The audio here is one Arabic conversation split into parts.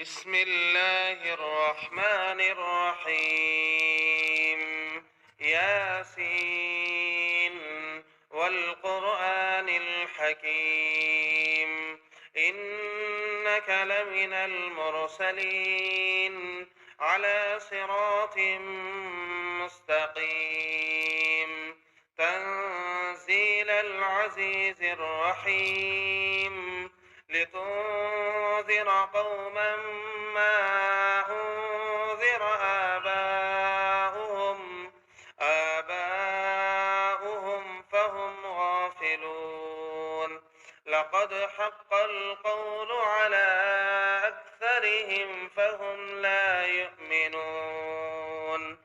بسم الله الرحمن الرحيم. ياسين والقرآن الحكيم إنك لمن المرسلين على صراط مستقيم تنزيل العزيز الرحيم لتنذر قوما ما أنذر آباؤهم فهم غافلون. لقد حق القول على أكثرهم فهم لا يؤمنون.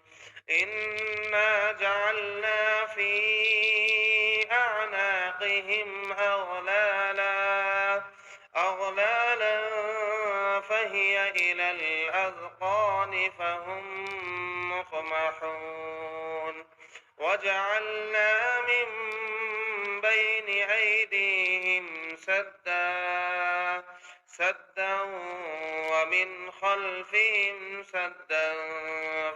إنا جعلنا في أعناقهم أغلالا فهي إلى الأذقان فهم مقمحون. وجعلنا من بين أيديهم سدا ومن خلفهم سدا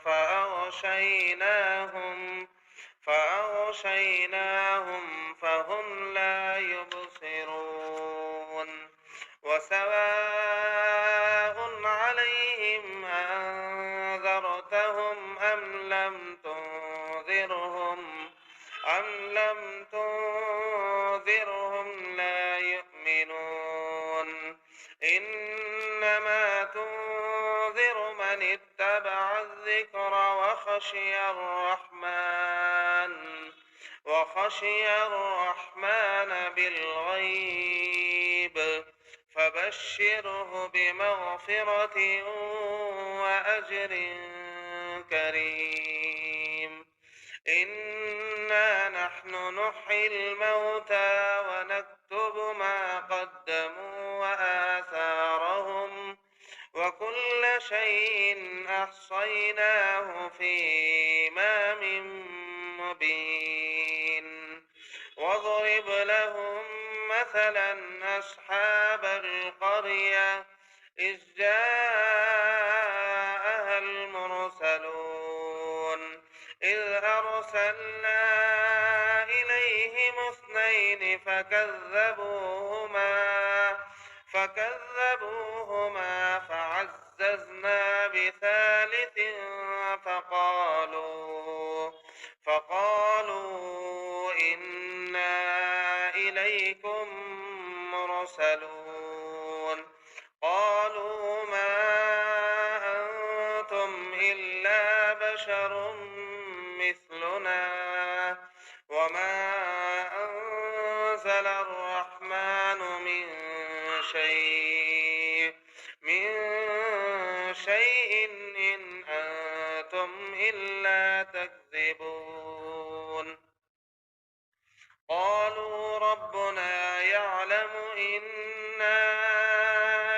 فأغشيناهم فهم لا يبصرون. وسواء عليهم أنذرتهم أم لم تنذرهم لا يؤمنون. إنما تنذر من اتبع الذكر وخشي الرحمن بالغيب فبشره بمغفرة وأجر كريم. إنا نحن نحيي الموتى ونكتب ما قدموا وآثارهم وكل شيء أحصيناه في إمام مبين. واضرب لهم مثلا أصحاب القرية إذ جاءها المرسلون إذ أرسلنا إليهم اثنين فكذبوهما فعززنا بثالث فقالوا إنا إليكم مرسلون. قالوا ما أنتم إلا بشر مثلنا وما أنزل الرحمن من شيء إن أنتم إلا تكذبون. قالوا ربنا يعلم إنا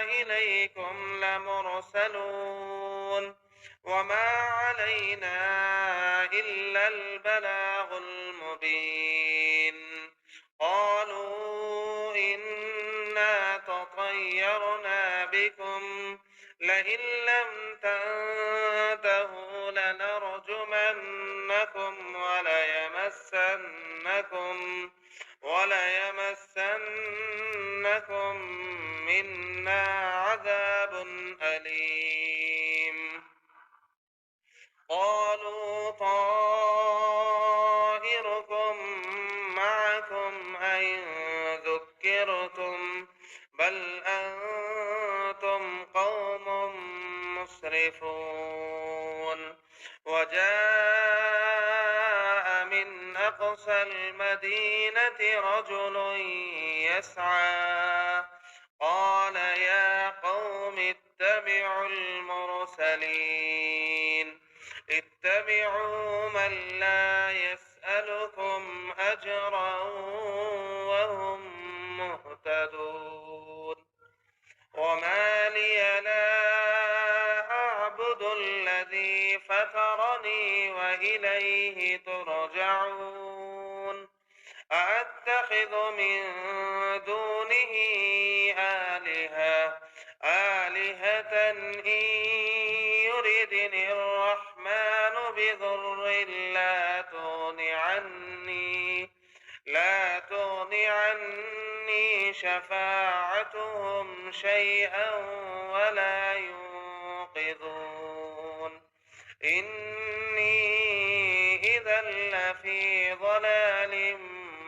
إليكم لمرسلون وما علينا إلا البلاغ المبين. قالوا إنا تطيرنا بكم لئن لم تنتهوا لنرجمنكم وليمسنكم منا عذاب أليم. قالوا طائركم معكم أئن ذكرتم بل أنتم قوم مسرفون. وجاء من أقصى المدينة رجل يسعى قال يا قوم اتبعوا اتبعوا من لا يسألكم أجرا وهم مهتدون. وما لي لا أعبد الذي فطرني وإليه ترجعون. أأتخذ من دونه آلهة آلهة إن يردني الرحمن بضر لا تغن عني شفاعتهم شيئا ولا ينقذون إني إذا لفي ضلال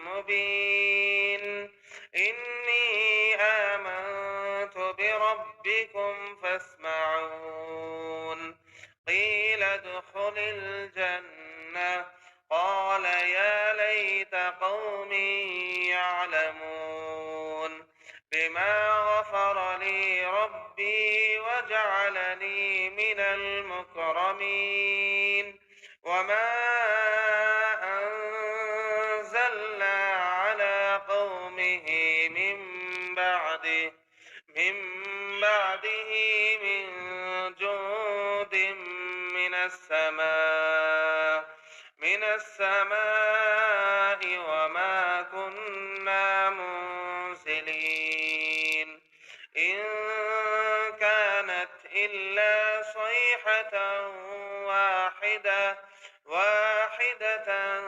مبين إني آمنت بربكم فاسمعون قيل ادخل الجنة قال يا ليت قومي يعلمون بما غفر لي ربي وجعلني من المكرمين وما أنزلنا على قومه من بعده من جند من السماء وما كنا منزلين إن كانت إلا صيحة واحدة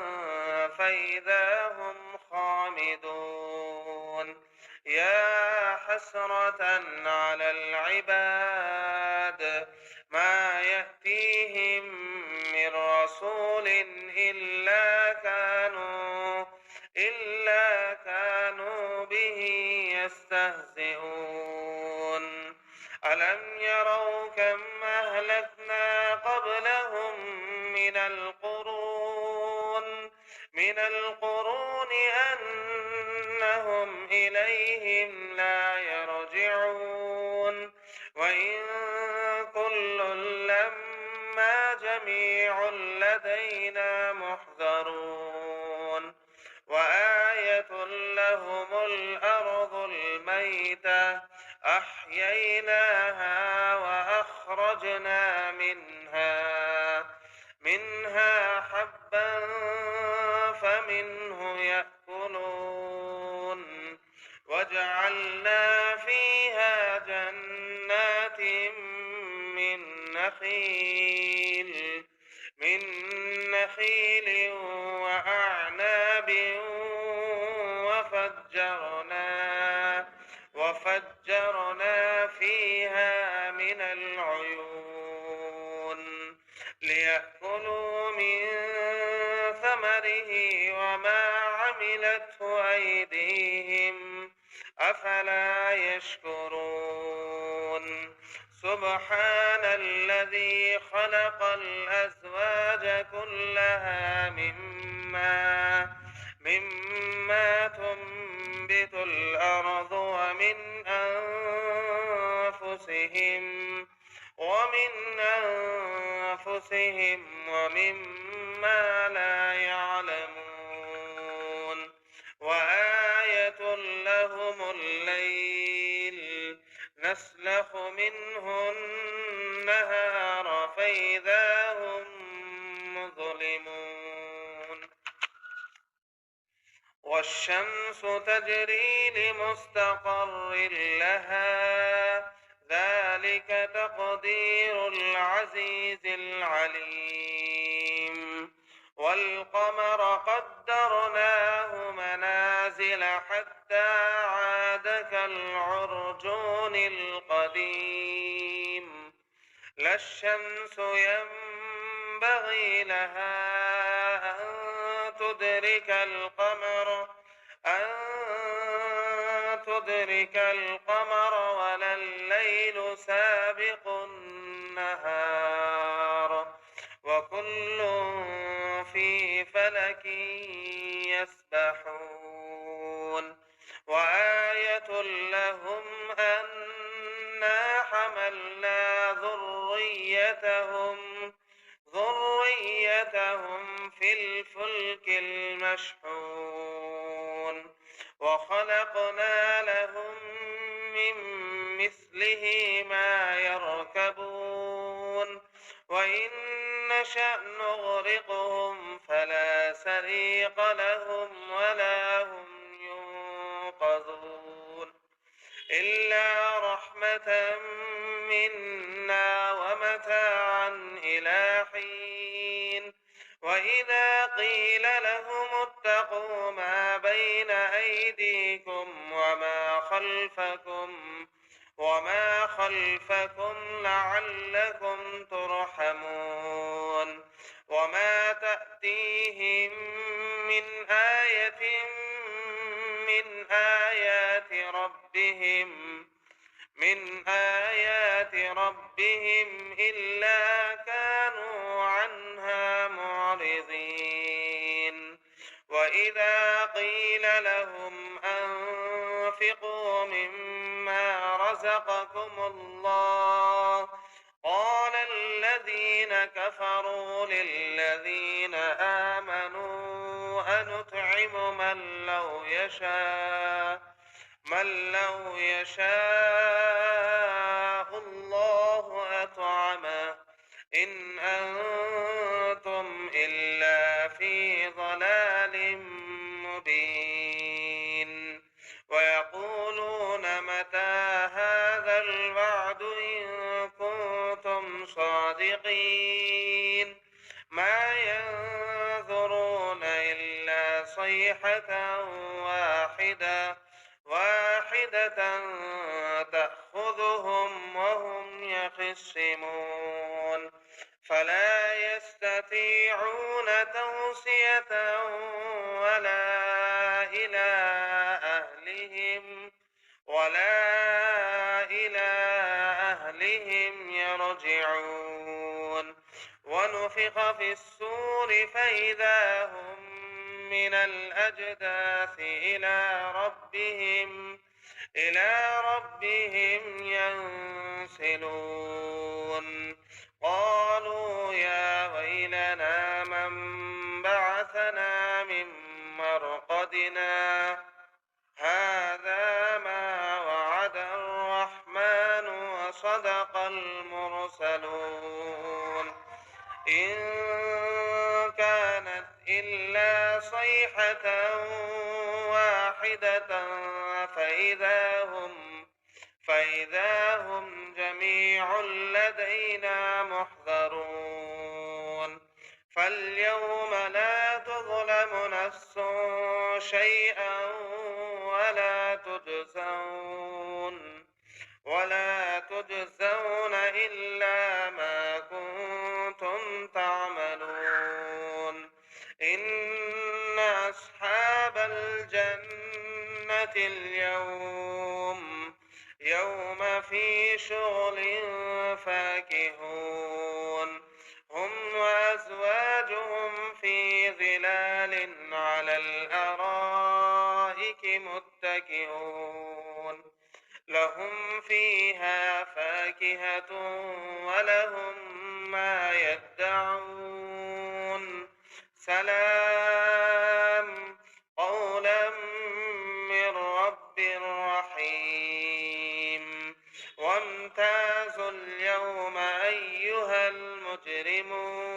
فإذا هم خامدون يا حسرة على العباد ما يأتيهم من رسول إلا كانوا به يستهزئون ألم يروا كم أهلكنا قبلهم من القرون أنهم إليهم لا يرجعون وإن كل لما جميع لدينا محضرون وآية لهم الأرض الميتة أحييناها وأخرجنا منها حبا فمنه يأكلون وجعلنا فيها جنات من نخيل وأعناب وفجرنا فيها من العيون ليأكلوا من ثمره وما عملته أيديهم أفلا يشكرون سبحان الذي خلق الأزواج كلها مما تنبت الأرض ومن أنفسهم ومما لا يعلمون وآية لهم الليل نسلخ منه النهار فإذا هم مظلمون والشمس تجري لمستقر لها ذلك تقدير العزيز العليم والقمر قدرناه منازل حتى عاد كالعرجون القديم لا الشمس ينبغي لها أن تدرك القمر ولا الليل سابق النهار وكل في فلك يسبحون وآية لهم أنا حملنا ذريتهم في الفلك المشحون وخلقنا لهم من مثله ما يركبون وإن نشأ نغرقهم فلا صريخ لهم ولا هم ينقذون إلا رحمة منا ومتاعا إلى حين. وإذا قيل لهم اتقوا ما بين أيديكم وما خلفكم لعلكم ترحمون. وما تأتيهم من آية من آيات ربهم إلا كانوا عنها معرضين. وإذا قيل لهم أنفقوا مما رزقكم الله قال الذين كفروا للذين آمنوا أنطعم من لو يشاء الله أطعمه إن أنتم إلا في ضلال مبين. ويقولون متى هذا الوعد إن كنتم صادقين ما ينظرون إلا صيحة واحدة تأخذهم وهم يخصمون فلا يستطيعون توصية ولا إلى أهلهم يرجعون. ونفخ في الصور فإذا هم من الأجداث إلى ربهم ينسلون. قالوا يا ويلنا من بعثنا من مرقدنا هذا ما وعد الرحمن وصدق المرسلون إن كانت إلا صيحة واحدة فإذا هم جميع لدينا محضرون. فاليوم لا تظلم نفس شيئا ولا تجزون إلا ما كنتم تعملون. إن أصحاب الجنة اليوم في شغل فاكهون هم وأزواجهم في ظلال على الأرائك متكئون لهم فيها فاكهة ولهم ما يدعون سلام قولا من رب رحيم. وامتازوا اليوم أيها المجرمون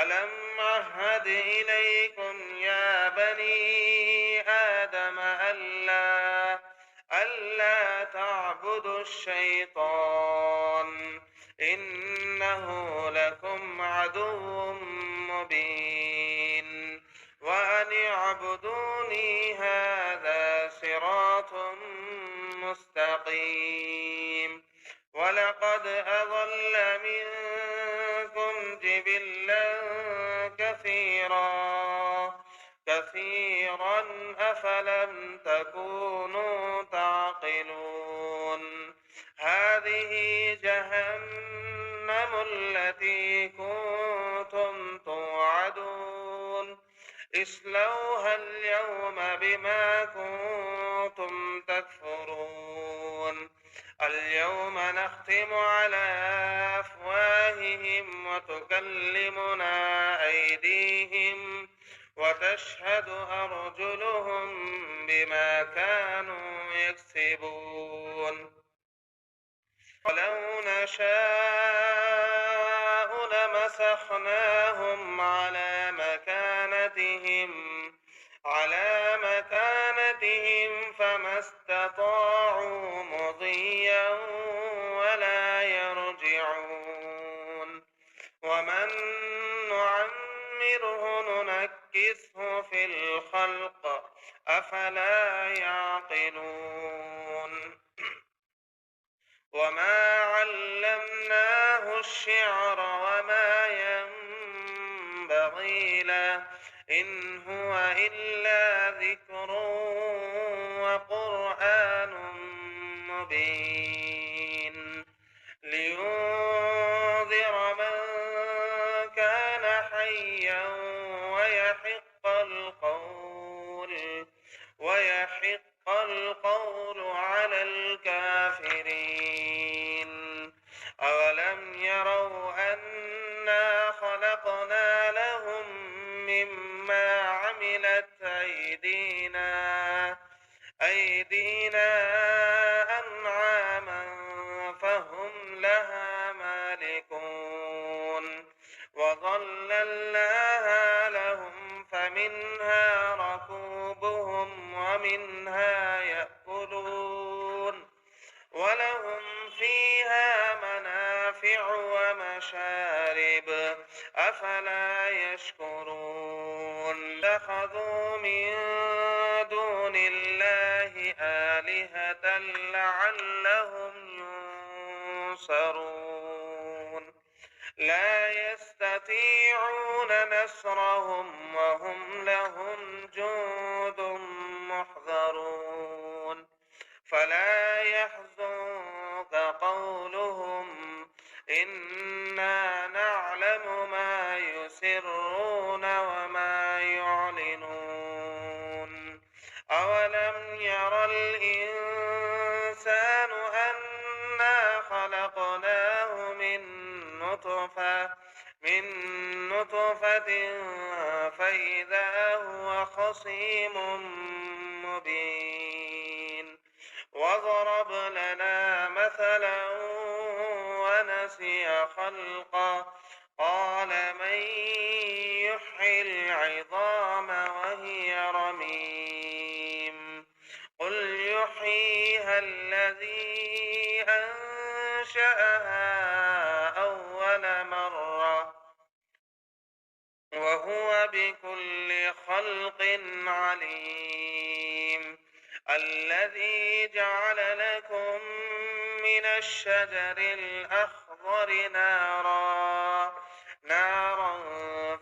ألم أعهد إليكم يا بني آدم ألا تعبدوا الشيطان إنه لكم عدو مبين. وأن اعبدوني هذا صراط مستقيم. ولقد أضل منكم جبلا كثيرا أفلم تكونوا تعقلون. هذه جهنم التي كنتم توعدون اصلوها اليوم بما كنتم تكفرون. اليوم نختم على أفواههم وتكلمنا أيديهم وتشهد أرجلهم بما كانوا يكسبون. ولو نشاء لمسخناهم على على مكانتهم فما استطاعوا مضيا ولا يرجعون ومن نعمره ننكسه في الخلق أفلا يعقلون وما علمناه الشعر وما ينبغي له إن هو إلا ذكر وقرآن مبين لينذر من كان حيا ويحق القول على الكافرين أولم يروا أنا خلقنا لهم مما عملت أيدينا أنعاما فهم لها مالكون وظللناها لهم فمنها ركوبهم ومنها يأكلون ولهم فيها منافع ومشارب أفلا يشكرون اتخذوا من دون الله آلهة لعلهم ينصرون لا يستطيعون نصرهم وهم لهم جند محضرون فلا يحزنك قولهم إنا نعلم ما يسرون وما يعلنون أولم ير الإنسان أنا خلقناه من نطفة فإذا هو خصيم مبين وضرب لنا مثلا ونسي خلقه قال من يحيي العظام وهي رميم قل يحييها الذي أنشأها أول مرة وهو بكل خلق عليم الذي جعل لكم من الشجر الأخضر نارا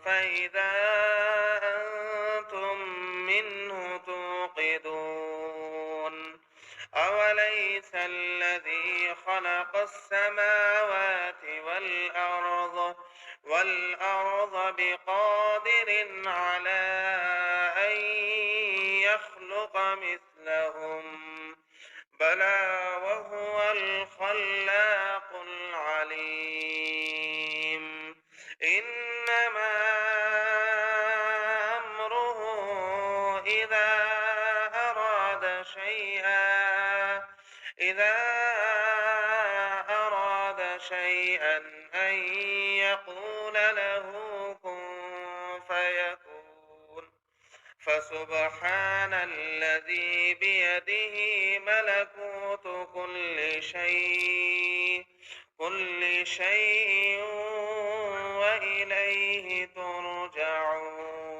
فإذا أنتم منه توقدون أوليس الذي خلق السماوات والأرض بقادر على أن يخلق مثلهم بلى وهو الخلاق العليم إنما أمره إذا أراد شيئا أن يقول له كن فيكون فسبحان الذي بيده ملكوت كل شيء وإليه ترجعون